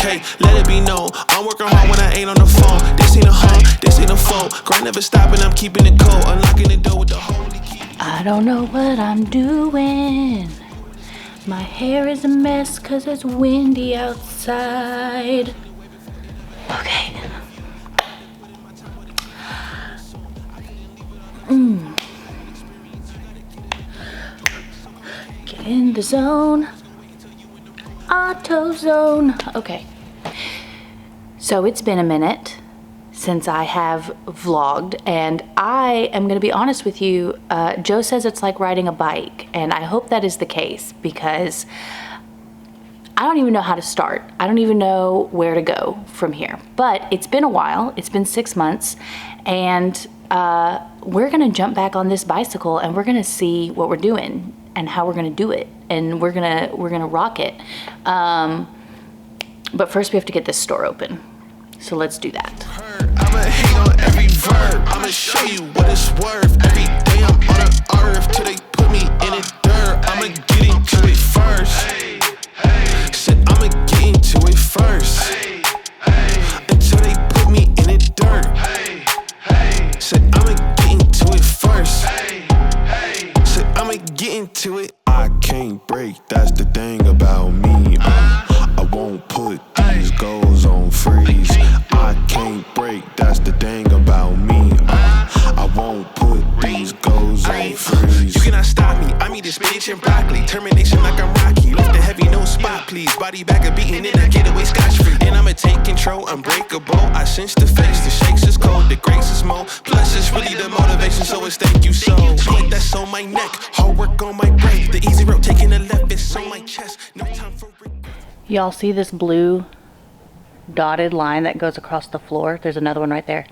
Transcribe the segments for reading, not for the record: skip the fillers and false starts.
okay, let it be known. I'm working hard when I ain't on the phone. This ain't a home, this ain't a phone. Grind never stopping, I'm keeping it cold. Unlocking the door with the holy key. I don't know what I'm doing. My hair is a mess cause it's windy outside. Okay. Get in the zone. Auto zone. Okay. So it's been a minute since I have vlogged, and I am going to be honest with you. Joe says it's like riding a bike, and I hope that is the case because I don't even know how to start. I don't even know where to go from here. But it's been a while. It's been 6 months, and we're going to jump back on this bicycle, and we're going to see what we're doing and how we're going to do it, and we're gonna rock it. But first, we have to get this store open. So let's do that. I'ma hate on every verb. I'ma show you what it's worth. Every day I'm on the earth till they put me in the dirt. I'ma get into it first. Said I'ma get into it first. Until they put me in the dirt. Said I'ma get into it first. Said I'ma get into it. I can't break, that's the thing about me. I won't put these goals on freeze. I can't break, that's the thing about me. I won't put these goals on freeze. You cannot stop me, I eat spinach and broccoli. Termination like I'm Rocky. Lift the heavy, no spot, please. Body back a beating in, I get away scotch-free. And I'ma take control, unbreakable. I sense the face, the shakes is cold, the grace is more. Plus it's really the motivation, so it's thank you so. Point that's on my neck, hard work on my brain. The easy road taking the left, it's on my chest. No time for Y'all see this blue dotted line that goes across the floor? There's another one right there.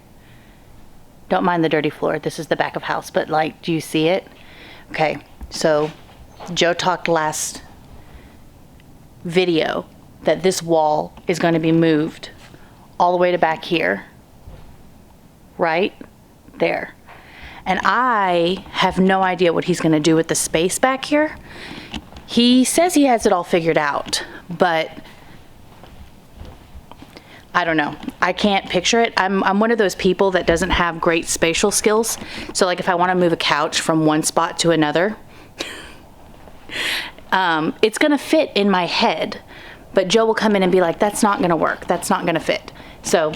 Don't mind the dirty floor. This is the back of house, but like, do you see it? Okay, so Joe talked last video that this wall is going to be moved all the way to back here, right there. And I have no idea what he's going to do with the space back here. He says he has it all figured out, but I don't know. I can't picture it. I'm one of those people that doesn't have great spatial skills. So like if I want to move a couch from one spot to another, it's going to fit in my head, but Joe will come in and be like, that's not going to work. That's not going to fit. So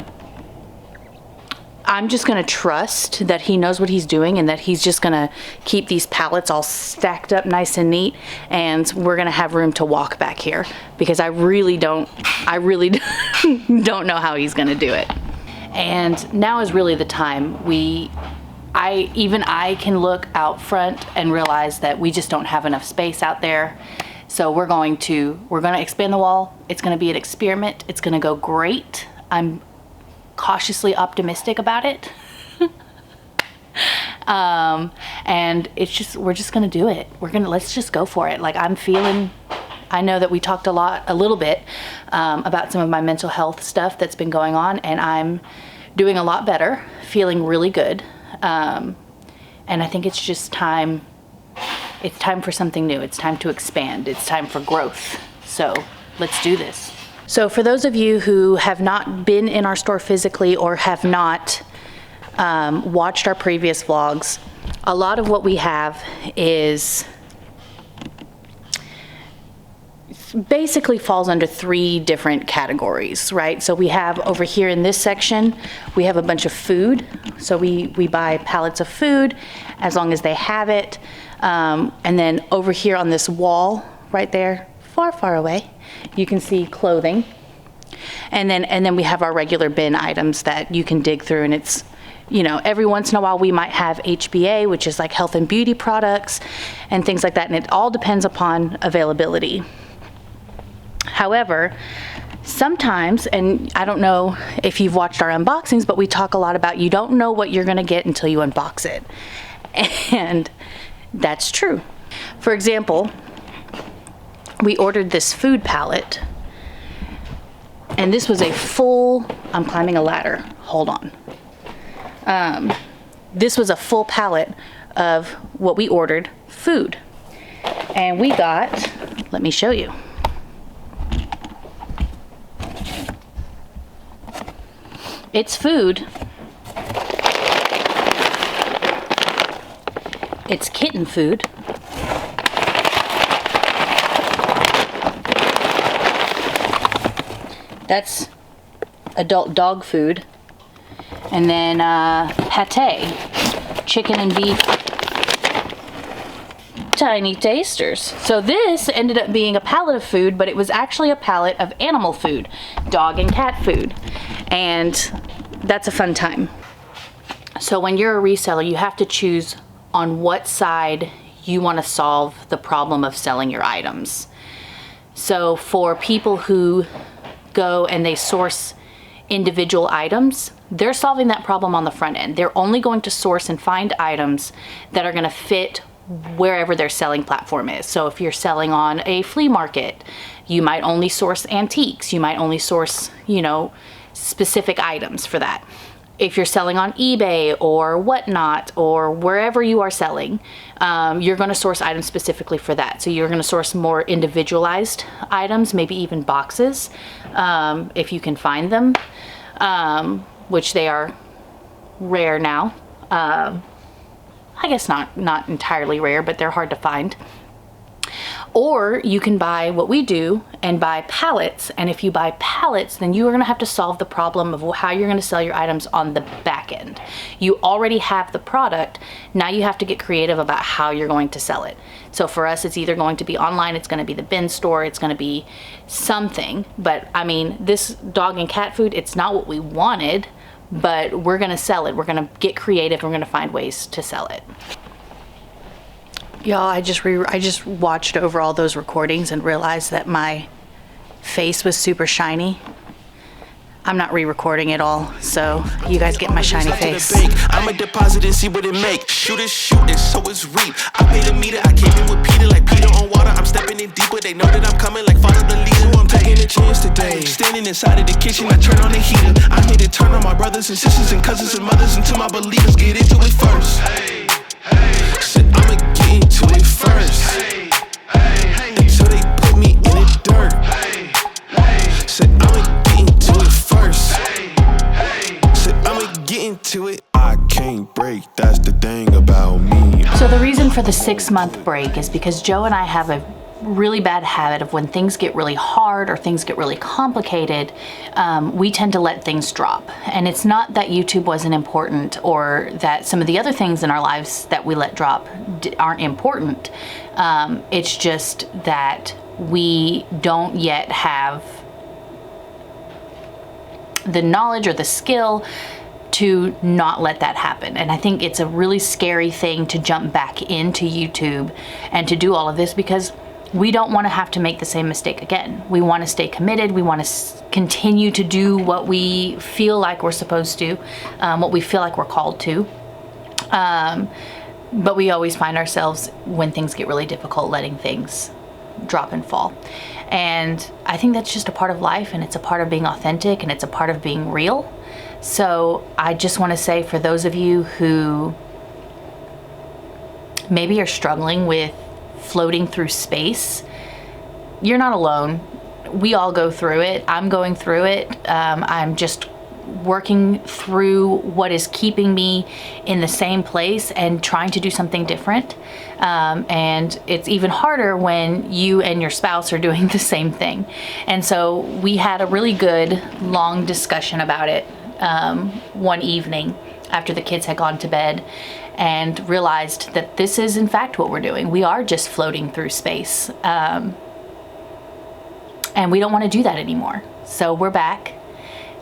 I'm just going to trust that he knows what he's doing and that he's just going to keep these pallets all stacked up nice and neat, and we're going to have room to walk back here because I really don't know how he's going to do it. And now is really the time. I can look out front and realize that we just don't have enough space out there. So we're going to expand the wall. It's going to be an experiment. It's going to go great. I'm cautiously optimistic about it. And we're just gonna do it. Let's just go for it. Like I know that we talked a little bit about some of my mental health stuff that's been going on, and I'm doing a lot better, feeling really good. And I think it's just time. It's time for something new. It's time to expand. It's time for growth. So let's do this. So for those of you who have not been in our store physically or have not watched our previous vlogs, a lot of what we have is basically falls under 3 different categories, right? So we have over here in this section, we have a bunch of food. So we buy pallets of food as long as they have it. And then over here on this wall right there, far away, you can see clothing, and then we have our regular bin items that you can dig through, and it's, you know, every once in a while we might have HBA, which is like health and beauty products and things like that, and it all depends upon availability. However, sometimes, and I don't know if you've watched our unboxings, but we talk a lot about you don't know what you're gonna get until you unbox it, and that's true. For example, we ordered this food pallet, and this was a full, I'm climbing a ladder, hold on. This was a full pallet of what we ordered, food. And we got, let me show you. It's food. It's kitten food. That's adult dog food. And then pate, chicken and beef, tiny tasters. So this ended up being a pallet of food, but it was actually a pallet of animal food, dog and cat food. And that's a fun time. So when you're a reseller, you have to choose on what side you want to solve the problem of selling your items. So for people who go and they source individual items, they're solving that problem on the front end. They're only going to source and find items that are going to fit wherever their selling platform is. So if you're selling on a flea market, you might only source antiques. You might only source, you know, specific items for that. If you're selling on eBay or whatnot, or wherever you are selling, you're going to source items specifically for that. So you're going to source more individualized items, maybe even boxes, if you can find them, which they are rare now. I guess not entirely rare, but they're hard to find. Or you can buy what we do and buy pallets. And if you buy pallets, then you are going to have to solve the problem of how you're going to sell your items on the back end. You already have the product. Now you have to get creative about how you're going to sell it. So for us, it's either going to be online, it's going to be the bin store, it's going to be something. But I mean, this dog and cat food, it's not what we wanted, but we're going to sell it. We're going to get creative. We're going to find ways to sell it. Y'all, I just watched over all those recordings and realized that my face was super shiny. I'm not re-recording it all, so you guys get my shiny face. I'ma deposit and see what it make. Shoot it, so it's reap. I paid a meter, I came in with Peter like Peter on water. I'm stepping in deeper, they know that I'm coming like follow the leader. I'm taking a chance today. Standing inside of the kitchen, I turn on the heater. I'm here to turn on my brothers and sisters and cousins and mothers until my believers get into it first. Shit, I'ma get into it first. Until they put me in the dirt. Shit, I'ma get into it first. Shit, I'ma get into it. I can't break, that's the thing about me. So the reason for the 6-month break is because Joe and I have a really bad habit of when things get really hard or things get really complicated, we tend to let things drop. And it's not that YouTube wasn't important or that some of the other things in our lives that we let drop aren't important. It's just that we don't yet have the knowledge or the skill to not let that happen. And I think it's a really scary thing to jump back into YouTube and to do all of this because we don't want to have to make the same mistake again. We want to stay committed. We want to continue to do what we feel like we're supposed to, what we feel like we're called to. But we always find ourselves, when things get really difficult, letting things drop and fall. And I think that's just a part of life, and it's a part of being authentic, and it's a part of being real. So I just want to say, for those of you who maybe are struggling with floating through space, you're not alone. We all go through it. I'm going through it. I'm just working through what is keeping me in the same place and trying to do something different. And it's even harder when you and your spouse are doing the same thing. And so we had a really good long discussion about it one evening after the kids had gone to bed, and realized that this is in fact what we're doing. We are just floating through space. And we don't want to do that anymore. So we're back.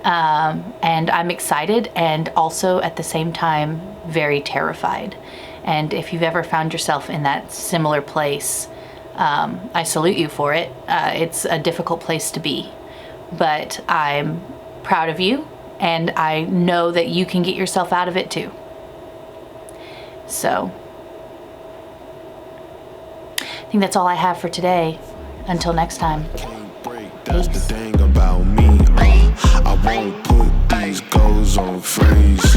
And I'm excited and also at the same time very terrified. And if you've ever found yourself in that similar place, I salute you for it. It's a difficult place to be, but I'm proud of you, and I know that you can get yourself out of it too. So I think that's all I have for today. Until next time. That's the thing about me. I won't put these goals on freeze.